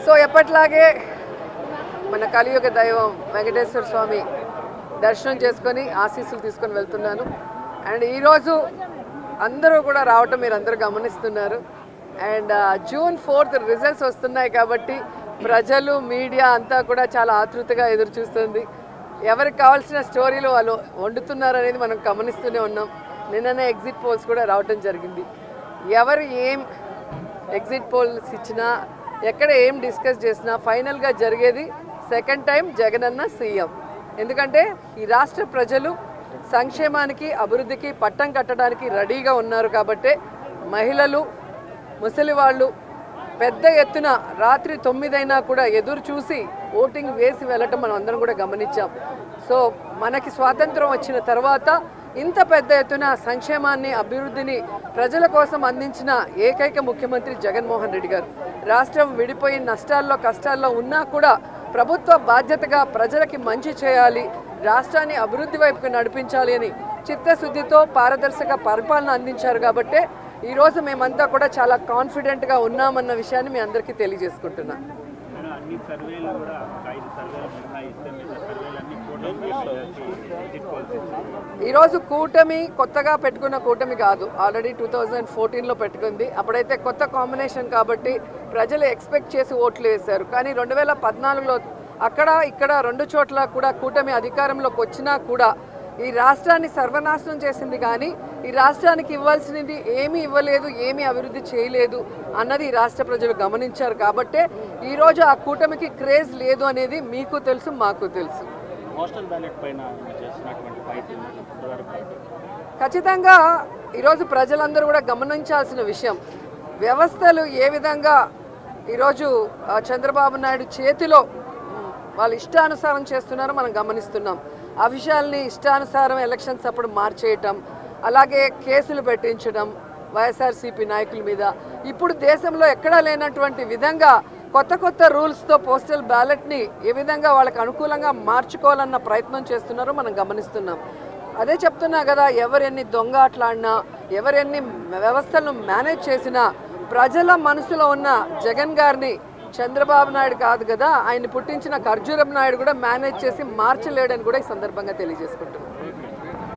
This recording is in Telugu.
సో ఎప్పట్లాగే మన కలియుగ దైవం వెంకటేశ్వర స్వామి దర్శనం చేసుకొని ఆశీస్సులు తీసుకొని వెళ్తున్నాను. అండ్ ఈరోజు అందరూ కూడా రావటం మీరు అందరూ గమనిస్తున్నారు. అండ్ June 4th రిజల్ట్స్ వస్తున్నాయి కాబట్టి ప్రజలు మీడియా అంతా కూడా చాలా ఆతృతగా ఎదురు చూస్తుంది. ఎవరికి కావాల్సిన స్టోరీలు వాళ్ళు వండుతున్నారు అనేది మనం గమనిస్తూనే ఉన్నాం. నిన్ననే ఎగ్జిట్ పోల్స్ కూడా రావటం జరిగింది. ఎవరు ఏం ఎగ్జిట్ పోల్స్ ఇచ్చినా ఎక్కడ ఏం డిస్కస్ చేసినా ఫైనల్గా జరిగేది సెకండ్ టైం జగనన్న సీఎం. ఎందుకంటే ఈ రాష్ట్ర ప్రజలు సంక్షేమానికి అభివృద్ధికి పట్టం కట్టడానికి రెడీగా ఉన్నారు కాబట్టే మహిళలు ముసలి వాళ్ళు పెద్ద ఎత్తున రాత్రి 9 అయినా కూడా ఎదురు చూసి ఓటింగ్ వేసి వెళ్ళటం మనం అందరం కూడా గమనించాం. సో మనకి స్వాతంత్రం వచ్చిన తర్వాత ఇంత పెద్ద ఎత్తున సంక్షేమాన్ని అభివృద్ధిని ప్రజల కోసం అందించిన ఏకైక ముఖ్యమంత్రి జగన్మోహన్ రెడ్డి గారు. రాష్ట్రం విడిపోయి నష్టాల్లో కష్టాల్లో ఉన్నా కూడా ప్రభుత్వ బాధ్యతగా ప్రజలకి మంచి చేయాలి, రాష్ట్రాన్ని అభివృద్ధి వైపుకు నడిపించాలి అని చిత్తశుద్ధితో పారదర్శక పరిపాలన అందించారు. కాబట్టే ఈరోజు మేమంతా కూడా చాలా కాన్ఫిడెంట్గా ఉన్నామన్న విషయాన్ని మీ అందరికీ తెలియజేసుకుంటున్నాను. ఈరోజు కూటమి కొత్తగా పెట్టుకున్న కూటమి కాదు, ఆల్రెడీ 2014లో పెట్టుకుంది. అప్పుడైతే కొత్త కాంబినేషన్ కాబట్టి ప్రజలు ఎక్స్పెక్ట్ చేసి ఓట్లు వేశారు. కానీ 2014లో అక్కడ ఇక్కడ 2 చోట్ల కూడా కూటమి అధికారంలోకి వచ్చినా కూడా ఈ రాష్ట్రాన్ని సర్వనాశనం చేసింది. కానీ ఈ రాష్ట్రానికి ఇవ్వాల్సినది ఏమీ ఇవ్వలేదు, ఏమీ అభివృద్ధి చేయలేదు అన్నది ఈ రాష్ట్ర ప్రజలు గమనించారు. కాబట్టే ఈరోజు ఆ కూటమికి క్రేజ్ లేదు అనేది మీకు తెలుసు, మాకు తెలుసు. ఖచ్చితంగా ఈరోజు ప్రజలందరూ కూడా గమనించాల్సిన విషయం, వ్యవస్థలు ఏ విధంగా ఈరోజు చంద్రబాబు నాయుడు చేతిలో వాళ్ళు ఇష్టానుసారం చేస్తున్నారో మనం గమనిస్తున్నాం. ఆ విషయాల్ని ఇష్టానుసారం ఎలక్షన్స్ అప్పుడు మార్చేయటం, అలాగే కేసులు పెట్టించడం వైఎస్ఆర్సీపీ నాయకుల మీద. ఇప్పుడు దేశంలో ఎక్కడా లేనటువంటి విధంగా కొత్త కొత్త రూల్స్తో పోస్టల్ బ్యాలెట్ని ఏ విధంగా వాళ్ళకి అనుకూలంగా మార్చుకోవాలన్న ప్రయత్నం చేస్తున్నారో మనం గమనిస్తున్నాం. అదే చెప్తున్నా కదా, ఎవరెన్ని దొంగ ఆటలాడినా ఎవరెన్ని వ్యవస్థలను మేనేజ్ చేసినా ప్రజల మనసులో ఉన్న జగన్ గారిని చంద్రబాబు నాయుడు కాదు కదా, ఆయన పుట్టించిన ఖర్జూరపు నాయుడు కూడా మేనేజ్ చేసి మార్చలేడని కూడా ఈ సందర్భంగా తెలియజేసుకుంటున్నాను.